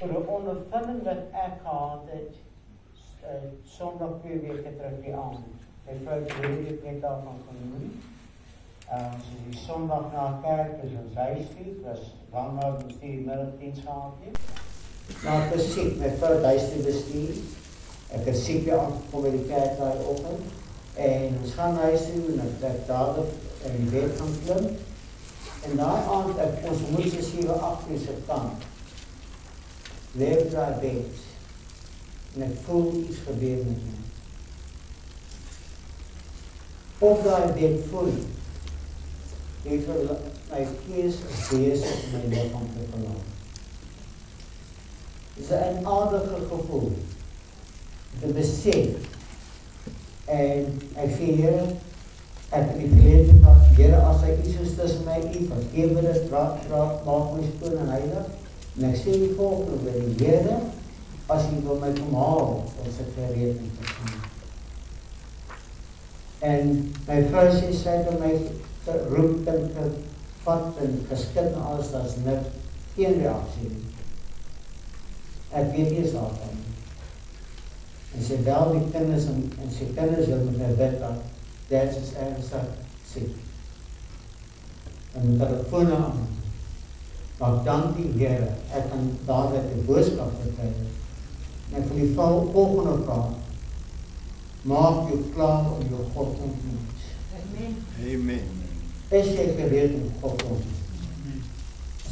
Voor de ondervinding wat ek gehad het, Sondag 2 weke terug die aand. My vrou het net daarvan genoem. Soos die Sondag na kerk is ons huis toe, was langer ons die middagdiens gehad het. Nou ek was siek, my vrou het huis toe bestuur. Ek het siek weer aangekom by die kerk daai oggend. En ons gaan huis toe en ek dadelik in die bed gaan klim. En daai aand, ons moet so 7-8 uur se kant. Leef daai bed. En ek voel iets gebeur met my. Op daai bed voel ek my gees is besig om my liggaam te verlaat. Dit is 'n aardige gevoel. Te besef. En ek sê, Here, ek het die verlede gehad, Here, as hy iets is tussen my en U, vergewe dit, maak my skoon en heilig. En ek sê die volgende by die Here, as U wil my kom haal, ons het gereed om te gaan. En my vrou sê, sy het my geroep en gevat en geskit en alles, dat is net geen reaksie. Ek weet nie is daarvan. En sy bel die kinders en sy kinders wil met my bid dat Dad is ernstig siek. En met telefone aan. Maar dank die Here, ek kan daardie die boodskap vertel. En ek wil die volgende vraag. Maak jou klaar om jou God te ontmoet. Amen. Amen. Is jy gereed om God te ontmoet?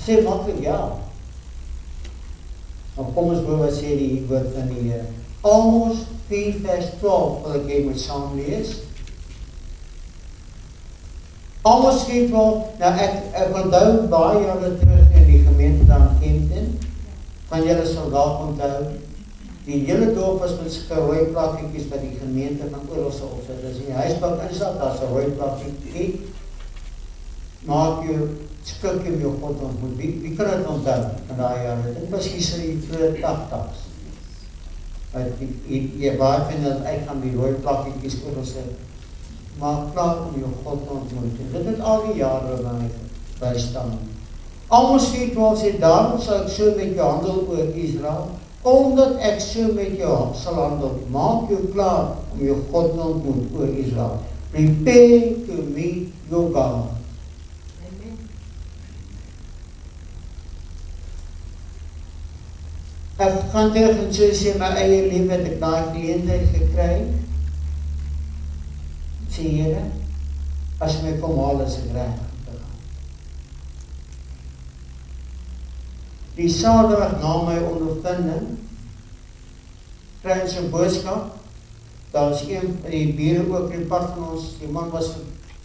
Sê maklik ja. Nou kom ons hoor wat sê die woord van die Here. Amos 4 vers 12 wil ek jy moet saam lees. Amos 4 12, nou ek onthou baie jare terug in die gemeente daar in Kempton, van julle sal daar onthou, die hele dorp was met rooi plakkietjies wat die gemeente van oorlog sal opsit. As in die huisbouw instap, daar is 'n rooi plakkietjie. Maak jou skik om jou God ontmoet. Wie kan het onthou van daai jare? Dit was hier so die vroeë 80's. Jy waar vind dat uitgaan die rooi plakkietjies oorlog sit. Maak klaar om jou God te ontmoet. En dit het al die jare by staan. Amos 4:12 sê, daarom sal ek so met jou handel oor Israel, omdat ek so met jou sal handel, maak jou klaar om jou God te ontmoet oor Israel. Prepare to meet your God. Amen. Ek gaan terug en so sê, my eie lewe het ek daai geleentheid gekry. Sê Here, as my kom haal is ek reg. Die Saterdag na my ondervinding, kry ons 'n boodskap, daar is een van die bure ook in pad van ons, die man was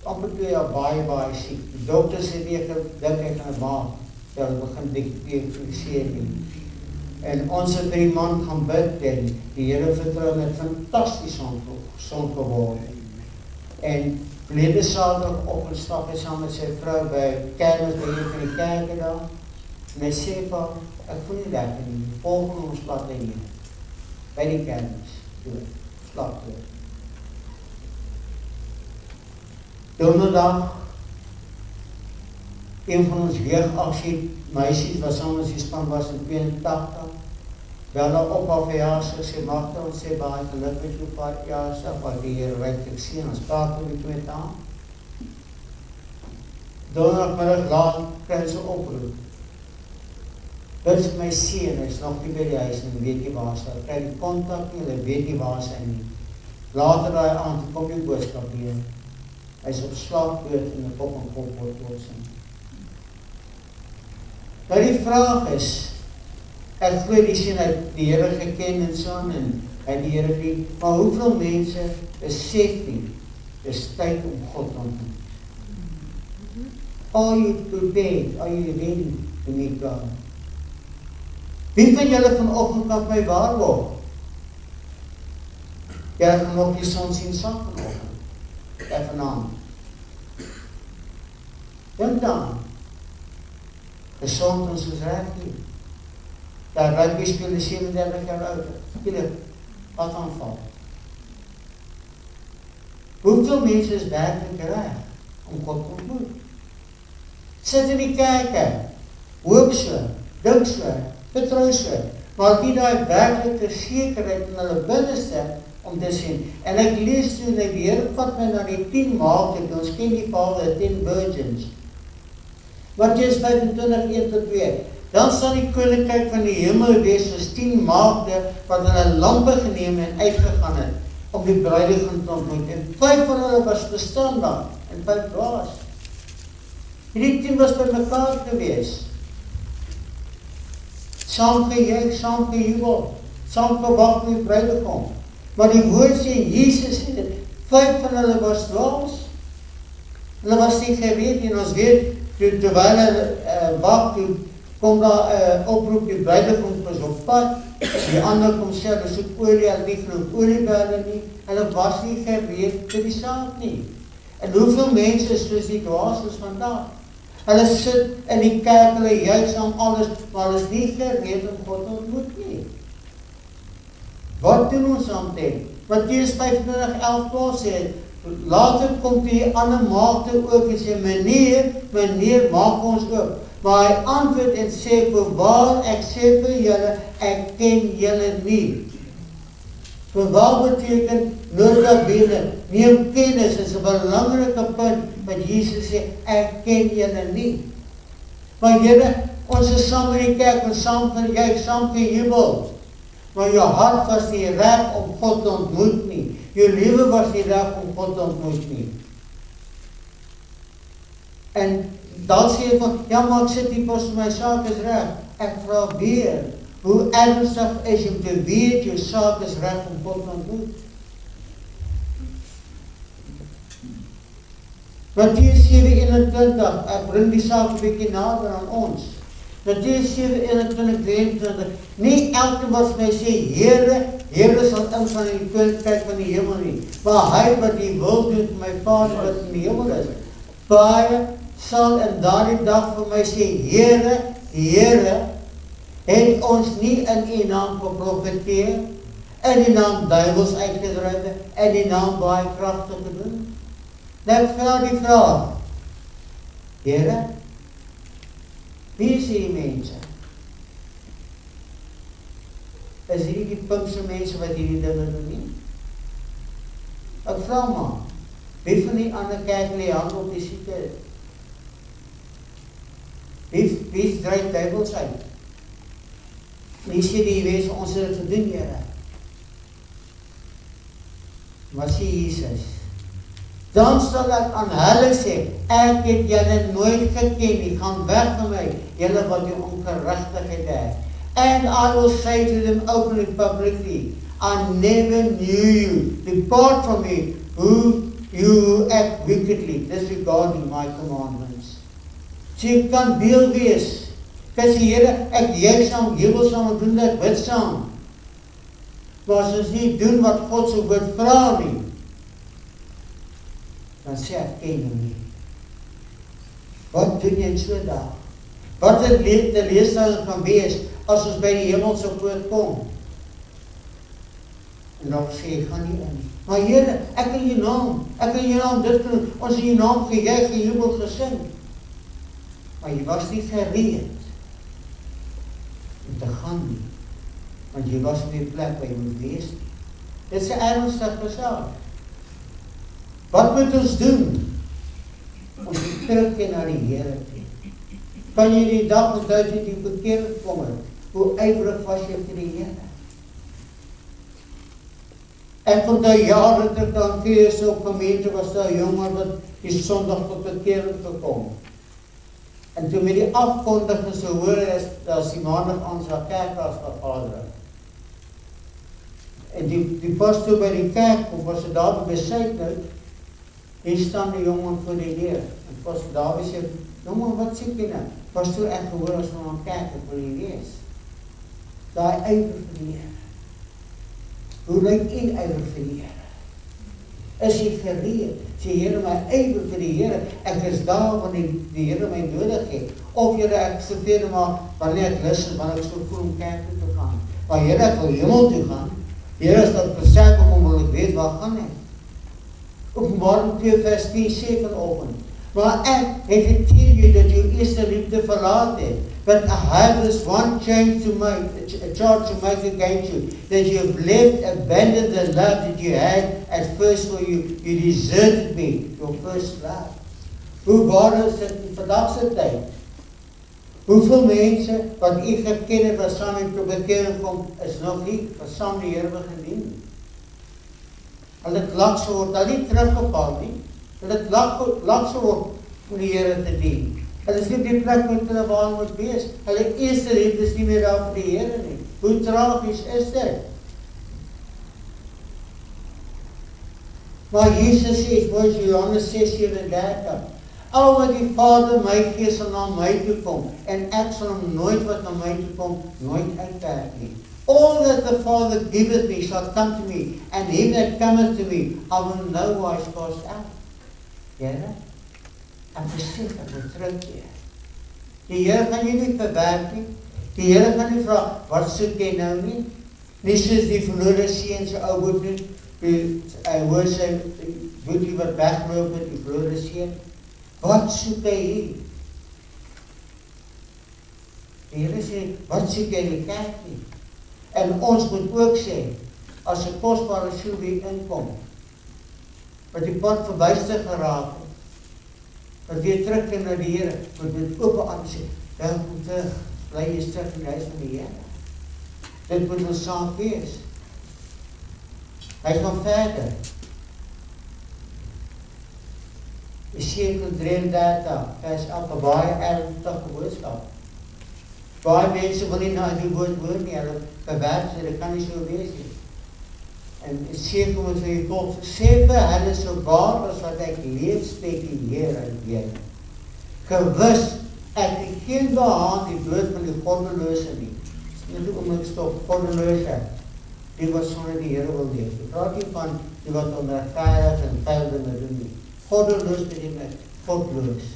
amper 2 jaar baie siek. Die dokter sê nie gedink hy gaan maak, dat hy begin diagnoseer nie. En ons het vir die man gaan bid en die Here vertrou met fantasties gesond geword. En verlede Saterdag op en stap hy saam met sy vrou by kermis by een van die kerke daar. En hy sê van, ek voel nie lekker nie, volgende ons plat hy nie, by die kermis, slap door. Donderdag, een van ons jeugdaksie, meisies, wat saam met die span was in 82, wel daar op haar verjaarsdag, sê Magda, ons sê baie geluk met jou verjaarsdag, wat die Here ryklik sien, ons praat oor die 2 dae. Donderdagmiddag laat, kry sy oproep. Dit is my seun, hy is nog nie by die huis en weet nie waar sy, kry die kontak nie, hy weet nie waar sy nie. Later daai aand, kom die boodskap hier, hy is op slaapdood in die kop en kop oorloodsing. Nou die vraag is, ek glo die sien uit die Here geken en so en hy die Here lief, maar hoeveel mense besef nie, dis tyd om God te ontmoet. Are you prepared? Are you ready to meet God? Wie van julle vanoggend kan my waarborg? Jy gaan nog die son sien sak vanoggend. En vanaand. Dink dan. Gesond ons is reg nie. Daar rugby speel die 37 jaar oud. Skielik, wat aanval. Hoeveel mense is werklik reg om God te ontmoet? Sit in die kerke, hoop so, dink so, Vertrou so. Maar die daai werklike sekerheid in hulle binneste om te sien. En ek lees toe, die Here vat my na die 10 maagde, ons ken die verhaal, die 10 virgins. Mattheus 25:1-2. Dan sal die koninkryk van die hemel wees soos 10 maagde wat hulle lampe geneem en uitgegaan het om die bruidegom te ontmoet. En 5 van hulle was verstandig en 5 dwaas. Hierdie 10 was by mekaar gewees. Saam gejuig, saam gejubel, saam gewag vir die bruidegom. Maar die woord sê, Jesus sê dit, 5 van hulle was dwaas. Hulle was nie gereed en ons weet, terwyl hulle wag, toe kom daar oproep, die bruidegom was op pad, die ander kom sê, hulle soek olie, hulle nie genoeg olie by hulle nie, hulle was nie gereed vir die saak nie. En hoeveel mense is soos die dwaas is vandag? Hulle sit in die kerk, hulle juig saam alles, maar hulle is nie gereed om God te ontmoet nie. Wat doen ons aan dit? Mattheus 25:11 sê, later kom die ander maagde ook en sê, meneer, maak ons ook. Maar hy antwoord en sê, voorwaar, ek sê vir julle, ek ken julle nie. Voorwaar beteken, notabene, neem kennis, is 'n belangrike punt, wat Jesus sê, ek ken julle nie. Maar Here, ons is saam in die kerk, ons saam gejuig, saam gejubel. Maar jou hart was nie reg om God te ontmoet nie. Jou lewe was nie reg om God te ontmoet nie. En dan sê jy van, ja, maar ek sit nie pas my saak is reg. Ek vra weer, hoe ernstig is om te weet jou saak is reg om God te ontmoet? Mattheus 7:21, ek bring die saak 'n bietjie nader aan ons. Mattheus 7:21, nie elke wat my sê, Here, Here sal ingaan in die koninkryk van die hemel nie, maar hy wat die wil doen vir my Vader wat in die hemel is. Baie sal in daardie dag vir my sê, Here, Here, het ons nie in U naam geprofeteer, in die naam duiwels uitgedryf, in die naam baie kragtig gedoen? Nou ek vra die vraag, Here, wie is die mense? Is hierdie die Pinkse mense wat hierdie dinge doen nie? Ek vra maar, wie van die ander kerk lê hand op die sieke? Wie dryf duiwels uit? Nie sê die wees, ons het dit gedoen, Here. Maar sê Jesus, dan sal ek aan hulle sê, ek het julle nooit geken nie, gaan weg van my, julle wat die ongerechtigheid het. And I will say to them openly, publicly, I never knew you. Depart from me, who you act wickedly, disregarding my commandments. So jy kan deel wees. Kan sê, Here, ek juig saam, jubel saam, en doen dit, bid saam. Maar as ons nie doen wat God se woord vra nie, dan sê ek ken hom nie. Wat doen jy in so 'n dag? Wat het die leesstelling gaan wees as ons by die hemelse poort kom? En dan sê ek gaan nie in. Maar Here, ek in U naam dit doen, ons in U naam gejuig, gejubel, gesing. Maar jy was nie gereed om te gaan nie, want jy was nie die plek waar jy moet wees nie. Dit is 'n ernstige saak. Wat moet ons doen? Ons moet terugkeer na die Here toe. Kan jy die dag onthou toe jy bekeer gekom het? Hoe ywerig was jy vir die Here? Ek onthou jare terug dan keer op gemeente was daar 'n jonger wat die Sondag tot bekering gekom. En toe met die afkondiging so hoor is, dat die maandag aan sy kerk as vergadering. En die pastoor by die kerk, of was het daar by Suidnout, hier staan die jongen voor die Heer. En pastoor Dawie sê, jongen, wat sê jy nou? Pastoor, ek gehoor as van my kerk, ek wil nie wees. Daai ywer vir die Heer. Hoe lyk u ywer vir die Heer? Is jy gereed? Sê, Here, my ywer vir die Here, ek is daar wanneer die Here my nodig het. Of Here, ek sê vir maar, wanneer ek lus en wanneer ek so voel om kerk toe te gaan. Maar Here, ek wil hemel toe gaan. Here, as dat versek om wil ek weet, waar gaan ek? Openbaring 2 vers 10 sê vanoggend, maar ek het geteen jou dat jou eerste liefde verlaat het. But I have this one change to make, a charge to make against you, that you have abandoned the love that you had at first for you. You deserted me, your first love. Hoe waar is dit in vandag se tyd? Hoeveel mense wat u geken het wat saam met tot bekering kom, is nog nie wat saam die Here gedien nie. Hulle het laks geword, hulle nie teruggeval nie. Hulle het laks geword om die Here te dien. Hulle is nie die plek met hulle waar hulle moet wees. Hulle eerste liefde is nie meer daar vir die Here nie. Hoe tragies is dit? Maar Jesus sê, volgens Johannes 6:37, al wat die Vader my gee sal na my toe kom, en ek sal hom nooit wat na my toe kom, nooit uitwerk nie. All that the Father giveth me shall come to me, and him that cometh to me, I will no wise cast out. Here, ek besef ek moet terugkeer. Die Here gaan jy nie verwerk nie. Die Here gaan nie vra, wat soek jy nou nie? Nie soos die verlore seun se ou boetie, hy hoor sy boetie wat wegloop met die verlore seun. Wat soek hy hier? Die Here sê, wat soek jy in die kerk nie? En ons moet ook sê, as 'n kosbare siel weer inkom, wat die pad verbuister geraak het, wat weer terugkom na die Here, moet met oop arms sê, welkom terug, bly jy terug in die huis van die Here. Dit moet ons saam wees. Hy gaan verder. Esekiel 33, vers 11, baie ernstige boodskap. Baie mense wil nie na die woord hoor nie, hulle verwerp sê, dit kan nie so wees nie. En Esekiel moet vir die volk sê vir hulle, so waar as wat ek leef, steek die Here in weer. Gewis, ek het geen behaan die dood van die goddelose nie. Net om ek stop, goddelose, die wat sonder die Here wil leef. Ek praat nie van die wat onregverdig en vuil dinge doen nie. Goddeloos beteken ek, godloos.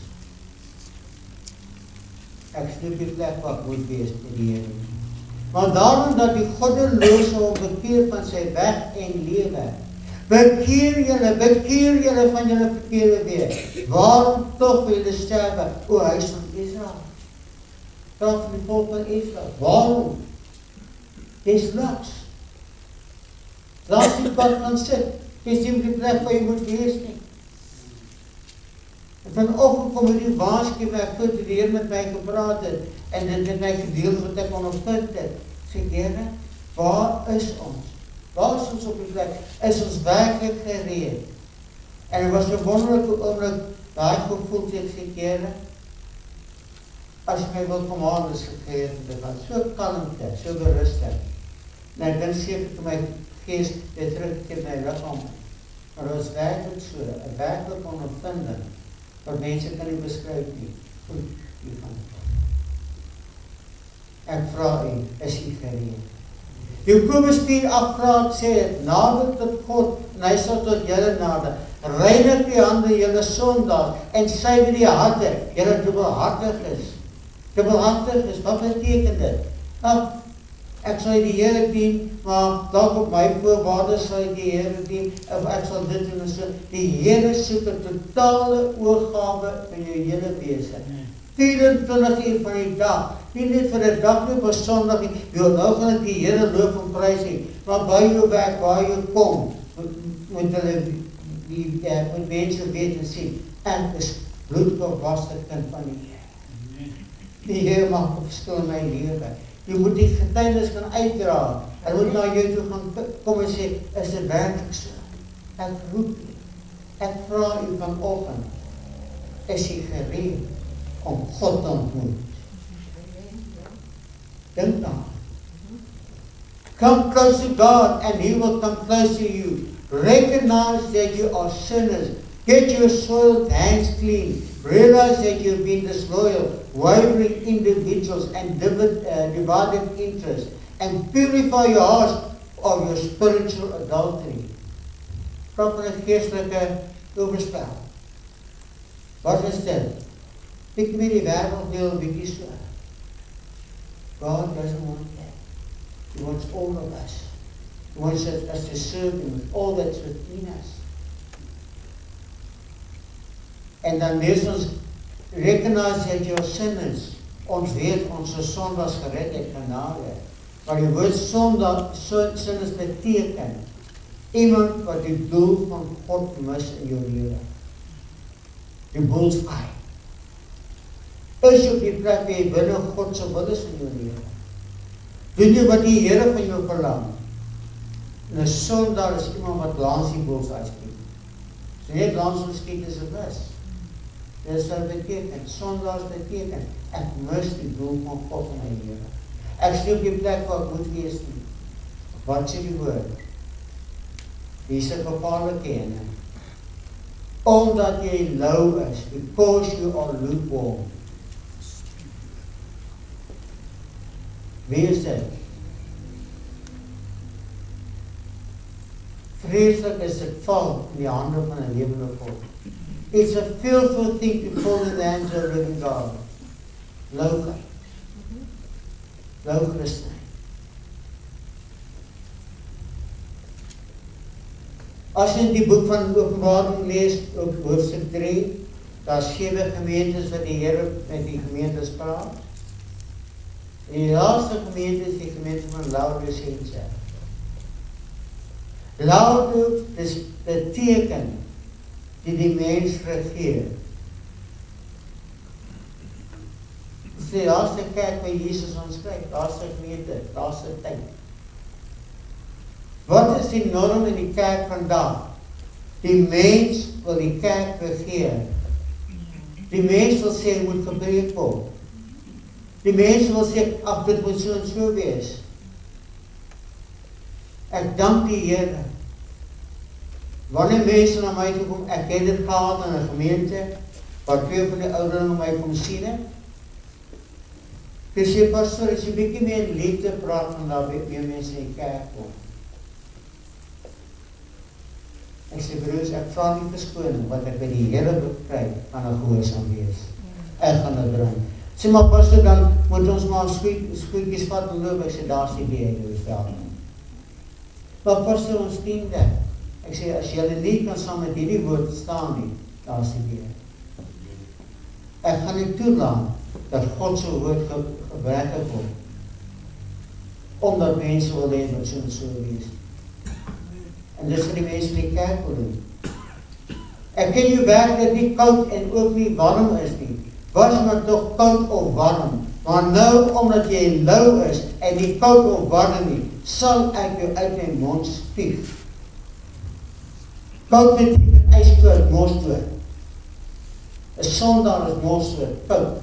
Ek snoep die plek wat moet wees met die Here. Maar daarom dat die goddelose hom bekeer van sy weg en lewe. Bekeer julle van julle verkeerde weer. Waarom tog wil julle sterwe, o huis van Israel? Praat van die volk van Israel. Waarom? Dis laks. Laat die pad gaan sit. Dis nie die plek waar jy moet wees nie. En vanoggend kom hierdie waarskuwing, ek goed die Here met my gepraat het, en dit het my gedeel wat ek ondervind het. Sê, Here, waar is ons? Waar is ons op die plek? Is ons werklik gereed? En het was 'n wonderlike oomblik, daai gevoel het ek sê, Here, as jy my wil kom aan, is gekeerd, dit was so kalmte, so berustig. En ek dink seker vir my gees, dit terugkeer my liggaam. Maar dit was werklik so, 'n werklik ondervinding, wat mense kan nie beskryf nie. Goed, jy gaan. Ek vra u, is u gereed? Jakobus 4:8 sê, nader tot God, en hy sal tot julle nader. Reinig die hande, julle sondaars, en suiwer die harte, julle dubbelhartig is. Dubbelhartig is, wat beteken dit? Ek sal die Here dien, maar dalk op my voorwaardes sal ek die Here dien, of ek sal dit doen en so. Die Here soek 'n totale oorgawe van jou hele wese. 24 uur van die dag, nie net vir 'n dag nie, op 'n Sondag nie. Nou gaan ek die Here loof en prys nie, maar by jou werk, waar jy kom, moet hulle moet mense weet en sien, ek is bloedgewaste kind van die Here. Die Here maak 'n verskil in my lewe. Jy moet die getuienis gaan uitdra. Hy moet na jou toe gaan kom en sê, is dit werklik so? Ek roep u. Ek vra u vanoggend, is jy gereed om God te ontmoet? Dink daaraan. Come close to God and He will come close to you. Recognize that you are sinners. Get your soiled hands clean. Realize that you've been disloyal, wavering individuals and divided interests. And purify your hearts of your spiritual adultery. Praat van 'n geestelike oorspel. Wat is dit? Ek weet die wêreld wil 'n bietjie so. God doesn't want that. He wants all of us. He wants us to serve Him with all that's within us. En dan lees ons, recognize that you're sinners. Ons weet, ons is sondags gered uit genade. Maar die woord sondag, sinus beteken, iemand wat die doel van God mis in jou lewe. Die bullseye. Is jy op die plek waar jy binne God se wil is in jou lewe? Doen jy wat die Here van jou verlang? En 'n sondaar is iemand wat langs die bullseye skiet. So net langs hom skiet is 'n mis. Dit sal beteken, sondaars beteken, ek mis die doel van God in my lewe. Ek sê op die plek waar ek moet wees nie. Wat sê die woord? Hier is 'n gevaarlike ene. Omdat jy lou is, because you are lukewarm. Wie is dit? Vreeslik is dit val in die hande van 'n lewende God. It's a fearful thing to fall in the hands of a living God. Louheid. Lou Christen. As jy in die boek van Openbaring lees, op hoofstuk 3, daar is 7 gemeentes wat die Here met die gemeentes praat. En die laaste gemeente is die gemeente van Laodicea. Laodicea is die teken die mens regeer. Sê, daar is 'n kerk waar Jesus ons skryf, daar is 'n gemeente, daar is 'n tyd. Wat is die norm in die kerk vandag? Die mens wil die kerk regeer. Die mens wil sê, moet gebreek word. Die mens wil sê, ag, dit moet so en so wees. Ek dank die Here. Wanneer mense na my toe kom, ek het dit gehad in 'n gemeente, waar 2 van die ouderlinge my kom sien het. Ek sê, pastor, as jy bietjie meer liefde praat van daar meer mense in die kerk kom. Ek sê, broers, ek vra nie verskoning, wat ek by die Here kry, gaan 'n gehoorsaam wees. Ek gaan dit bring. Sê, maar pastor, dan moet ons maar skootjies vat en loop. Ek sê, daar is die idee, maar pastor, ons dien dit. Ek sê, as julle nie kan saam met hierdie woord staan nie, daar is die idee. Ek gaan nie toelaat dat God se woord gebruik word, omdat mense wil hê wat so en so wees. En dis wat die mense in die kerk wil doen. Ek ken jou werk dat nie koud en ook nie warm is nie. Was maar toch koud of warm. Maar nou, omdat jy lou is en nie koud of warm nie, sal ek jou uit my mond spieg. Koud beteken ijskoud, morsdood. 'n sondaar is morsdood, koud.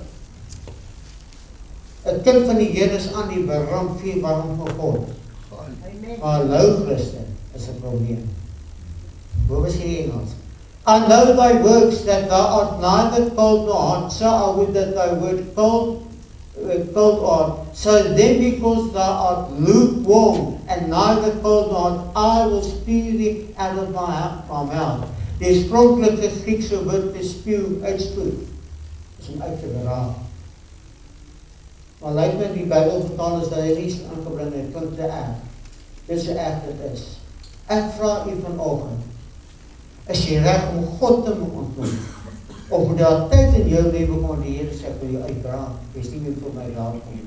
'n kind van die Here is aan die beramp vir warm van God. Maar lou Christen is 'n probleem. Hoe was hierdie Engels? I know thy works, that thou art neither cold nor hot, so I would that thy word cold art. So then because thou art lukewarm, and neither cold nor hot, I will spew thee out of my mouth. Die oorspronklike Griekse woord vir spuw, uitspoed, is om uit te beraam. Maar lyk my die Bybel vertaal is dat hy nie aangebring het, klink te erg. Dit is hoe erg dit is. Ek vra u vanoggend, is jy reg om God te moet ontmoet? Of moet daar tyd in jou lewe kom die Here sê, ek wil jou uitbraak, jy is nie meer vir my raad kom.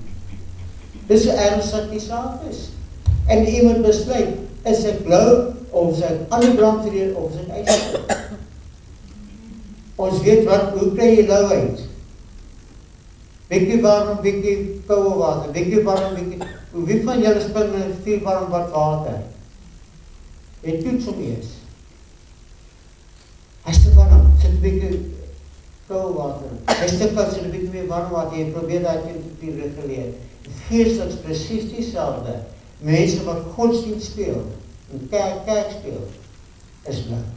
Dis hoe ernstig die saak is. En iemand besluit, is ek lou, of is ek aan die brand verleer, of is ek uitgekoop. Ons weet wat, hoe kry jy louheid? Bietjie warm, bietjie koue water, bietjie warm, bietjie... Wie van julle spring in 4 warm bad water? Jy toets hom eers. Hy is te warm, sit 'n bietjie koue water. Hy is te koud, sit 'n bietjie meer warm water. Jy probeer daai temperatuur reguleer. Geestelik is presies dieselfde. Mense wat godsdienst speel, en kerk speel, is blik.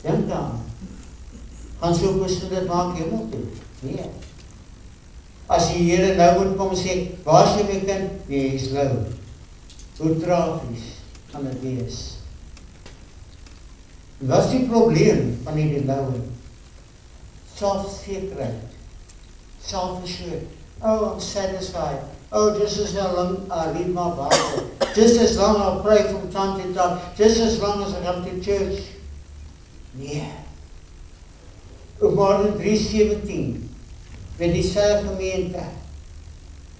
Dink dan, gaan so persoon dit maak hemel toe? Nee. As die Here nou moet kom en sê, waar is jy my kind? Nee, hy is lou. Hoe tragies kan dit wees? Wat is die probleem van die louheid? Selfzekerheid, self-assured. Oh, I'm satisfied. Oh, just as long I read my Bible. Just as long I pray from time to time. Just as long as I come to church. Nee. Openbaring 3:17. met dieselfde gemeente,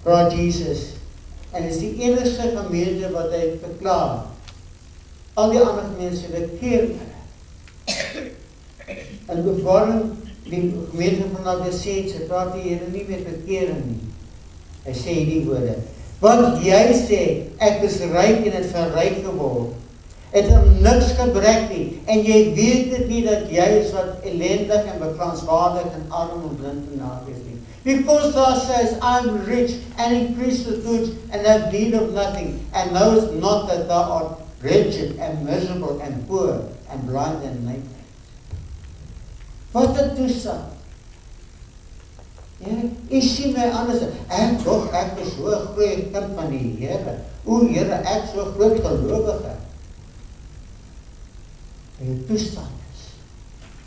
praat Jesus. En is die enigste gemeente wat hy verklaar. Al die ander gemeente bekeer hulle. En Openbaring, die gemeente van Laodicea, praat die Here nie met bekering nie. Hy sê die woorde, want jy sê, ek is ryk en het verryk geword, het niks gebrek nie, en jy weet dit nie dat jy is wat ellendig en beklaanswaardig en arm en blind en naak is nie. Because thou says, I'm rich and increase with goods and have need of nothing, and knowest not that thou art wretched and miserable and poor and blind and naked. Wat 'n toestand. Ja, ek sien my anders. Ek is so 'n groot kind van die Here. O Here, ek so groot gelowige. En die toestand is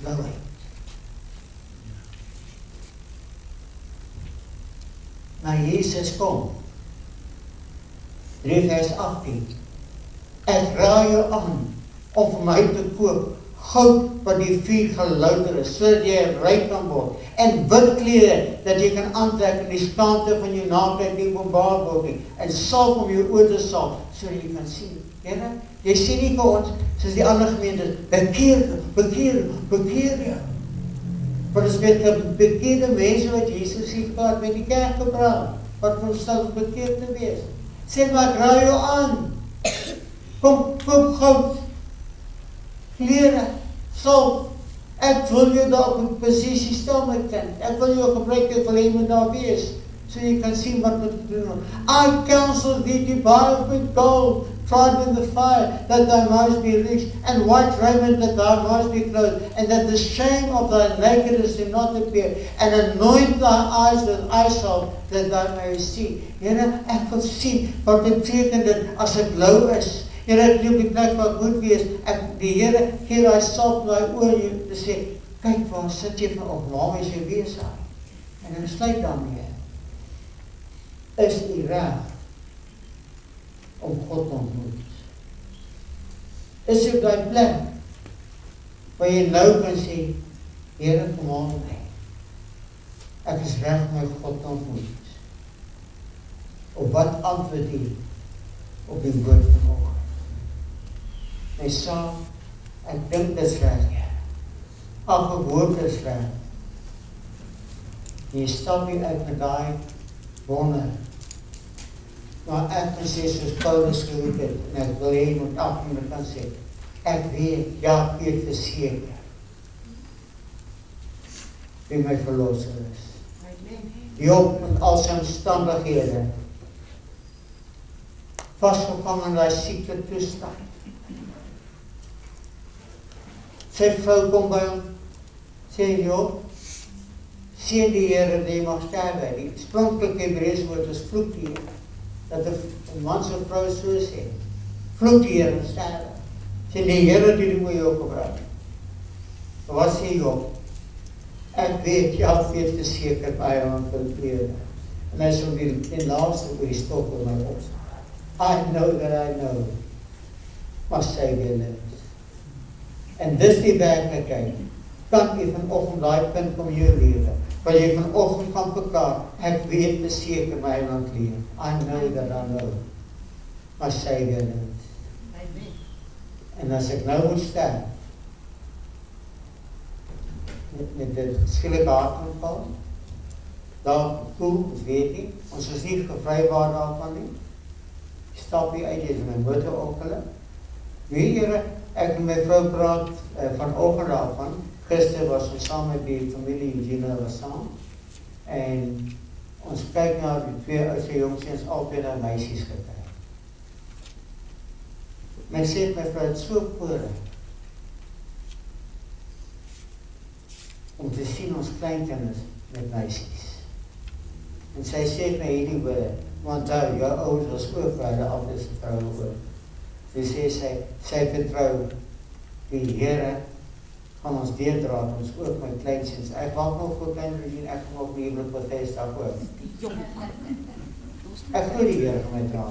louheid. Maar Jesus kom. 3 vers 18. Ek raai jou aan om vir my te koop goud wat die vuur gelouter is, sodat jy ryk kan word, en wit klere, dat jy kan aantrek en die skaamte van jou naaktheid nie openbaar word nie, en salf om jou oë te salf, sodat jy kan sien. Here, jy sê nie vir ons, soos die ander gemeentes, bekeer. Maar dit is met bekeerde mense wat Jesus hier gehad, met die kerk gepraat, wat vir ons sal bekeerd te wees. Sê maar, ek raai jou aan, kom, koop goud, klere, salf, ek wil jou daar op 'n posisie stel, my kind. Ek wil jou gebruik, ek wil jy moet daar wees, so jy kan sien wat moet doen. I counsel thee to buy with gold, tried in the fire, that thou mightest be rich, and white raiment that thou mightest be clothed, and that the shame of thy nakedness do not appear, and anoint thy eyes with eye salve, that thou mayest see. Here, ek wil sien, wat beteken dit as ek lou is. Here, ek loop die plek waar ek moet wees, die Here gee hy salf na my oor te sê, kyk waar sit jy vanoggend, waar is jy besig? En dan sluit daarmee, is die reg om God te ontmoet. Is jy op die plek, waar jy nou kan sê, Here, kom aan my. Ek is reg om my God te ontmoet. Op wat antwoord jy op die woord van God? Hy sê, ek dink dit is reg. Elke woord is reg. Jy stap nie uit met daai wonder. Maar ek kan sê, soos Paulus geroep het, en ek wil hê met elke kan sê, ek weet, ja, ek weet verseker, wie my verlosser is. Job met al sy omstandighede, vastgevang in die siekte toestand. Sy vrou kom by hom, sê Job, sien die Here, die mag sterwe. Die oorspronklike Hebreëse woord is vloek die Here. Dat 'n man se vrou so sê, vloek die Here en sterwe. Sê die Here die moet jou gebruik. Wat sê Job? Ek weet, ja, weet verseker by hom verlede. En hy sê die laaste oor die stok oor my opstaan. I know that I know, my Savior lives. En dis die werklikheid. Kan jy vanoggend daai punt kom jou lewe, waar jy vanoggend kan verklaar, ek weet verseker my land leef. I know that I know, my Savior lives. En as ek nou moet sterf, met die skielik hartaanval, daar voel, ons weet nie, ons is nie gevrywaar daarvan nie. Stap hier uit, jy is my motorongeluk. Wie Here, ek en my vrou praat vanoggend daarvan. Gister was ons saam met die familie Eugenia was saam. En ons kyk na die twee oudste jongsies, altyd na meisies gekry. Men sê my vrou het so voorreg om te sien ons kleinkinders met meisies. En sy sê my hierdie woorde, want jou ouers was ook vir hulle altyd se vroue oor. Sy sê, sy vertrou die Here gaan ons deurdra, ons ook my kleinsins. Ek wacht nog voor klein regien, ek gaan nog nie met Bethesda ook. Ek glo die Here gaan my dra.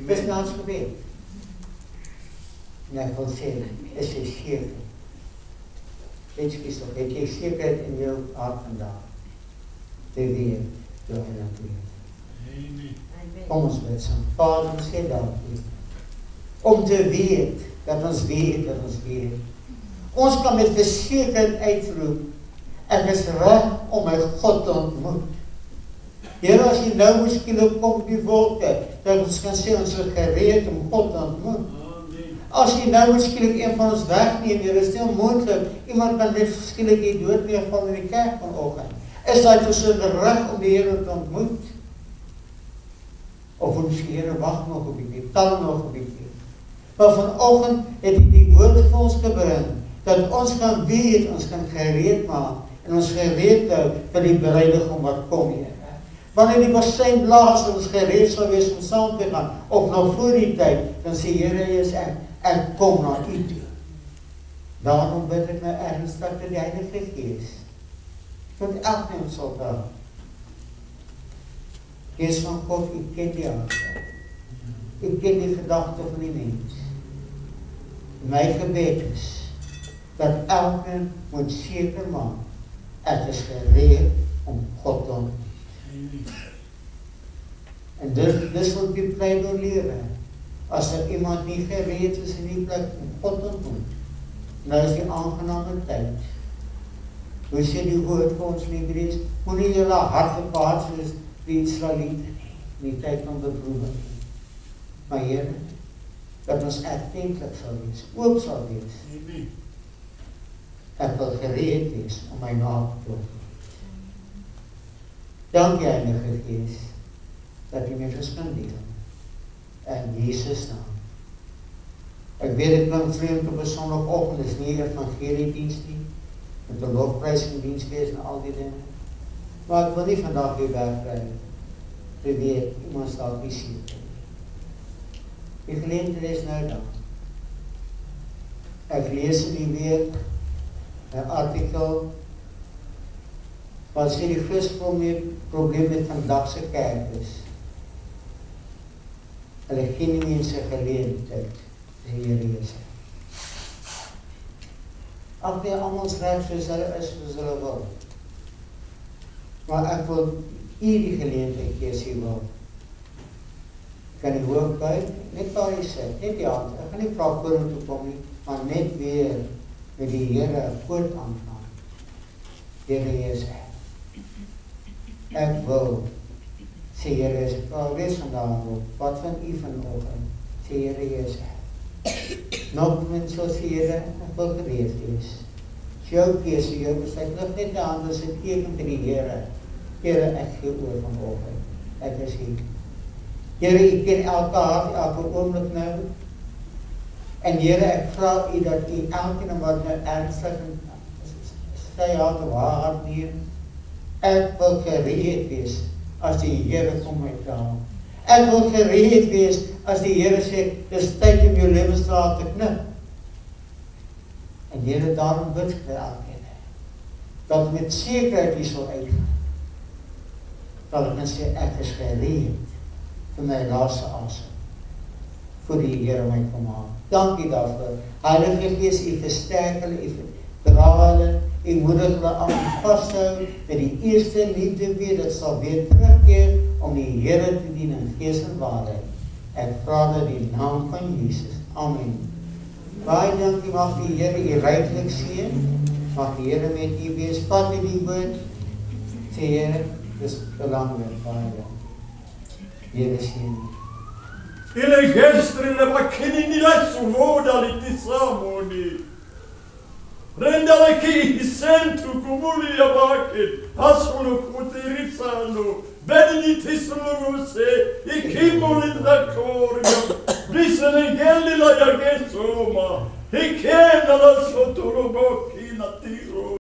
Dis na ons gebed. En ek wil sê, is jy seker? Het jy sekerheid in jou hart vandag? te weet, toe hy dat weet. Amen. Kom ons bid saam. Vader, ons sê dankie. Om te weet, dat ons weet, dat ons weet. Ons kan met versekering uitroep, ek is reg om my God te ontmoet. Here, as jy nou miskien kom op die wolke, dat ons kan sê, ons is gereed om God te ontmoet. As jy nou miskien een van ons wegneem, Here, is nie onmoontlik, iemand kan net skielik die dood neerval in die kerk vanoggend. Is daai persoon reg om die Here te ontmoet? Of ons die Here wag nog 'n bietjie, tel nog 'n bietjie. Maar vanoggend het hy die woord vir ons gebring, dat ons kan weet, ons kan gereed maak, en ons gereed hou vir die bruidegom wat kom, Here. Wanneer die bassein blaas en ons gereed sal wees om saam te gaan, of nog voor die tyd, dan sê Here, is ek kom na u toe. Daarom bid ek nou ernstig dat die Heilige Gees tot elkeen sal daar. Gees van God, u ken die hart. U ken die gedagte van die mens. My gebed is dat elkeen moet seker maak, ek is gereed om God te ontmoet. En dis wat die plein lewe. As iemand nie gereed is in die plek om God te ontmoet, nou is die aangename tyd. Hoe sê die woord vir ons Hebreërs, moenie julle harte behaat soos die Israeliete nie, in die tyd van beproewing. Maar Here, dat ons erkentlik sal wees, oop sal wees. Ek wil gereed wees om my naam te ontmoet. Dankie Heilige Gees, dat jy met ons kan deel. In Jesus naam. Ek weet ek klink vreemd op 'n Sondagoggend, dis nie evangeliediens nie, met 'n lofprysingdiens wees en al die dinge. Maar ek wil nie vandag weer wegkry, te weet, iemand dalk nie sien. Die geleentheid is nou dan. Ek lees in die week 'n artikel wat sê die grootste probleem met vandag se kerk is. Hulle gee nie mense geleentheid, die Here Jesus. Ag nee, almal is reg soos hulle is, soos hulle wil. Maar ek wil u die geleentheid gee as jy wil. Kan die hoof buig, net waar jy sit, net die hand. Ek gaan nie vra vorentoe kom nie, maar net weer met die Here voort aangaan. Here Jesus. Ek wil, sê Here Jesus, ek wees vandaan op, wat van u vanoggend, sê Here Jesus. Nog met so sê Here, ek wil gereed wees. Jou keuse, jou besluit, lig net die hand as 'n teken vir die Here. Here, ek gee oor vanoggend. Ek is hier. Here, u ken elke hart, elke oomblik nou. En Here, ek vra u dat u elkeen wat nou ernstig sy hart of haar hart neem. Ek wil gereed wees as die Here kom my taal. Ek wil gereed wees as die Here sê, dis tyd om jou lewensdraad te knip. En Here, daarom bid ek vir elkeen, dat met sekerheid hier sal uitgaan. Dat ek kan sê, ek is gereed vir my laaste asem, voor die Here my kom haal. Dankie daarvoor. Heilige Gees, u versterk hulle, u dra hulle, u moedig hulle aan vashou met die eerste liefde weer, dat sal weer terugkeer om die Here te dien in gees en waarheid. Ek vra dit in die naam van Jesus. Amen. Baie dankie, mag die Here u ryklik seën. Mag die Here met u wees. Vat u die woord. Sê Here, dis belangrik, baie dankie. Here seën. Ile gestrele makini nila suvoda litisamoni. Rendale ki sentu kumuli yabake. Asulu kutirisano. Beneditismo se ikimoli da corio. Bisene gelli la yagesoma. Ikena la sotoro bocchi la tiro.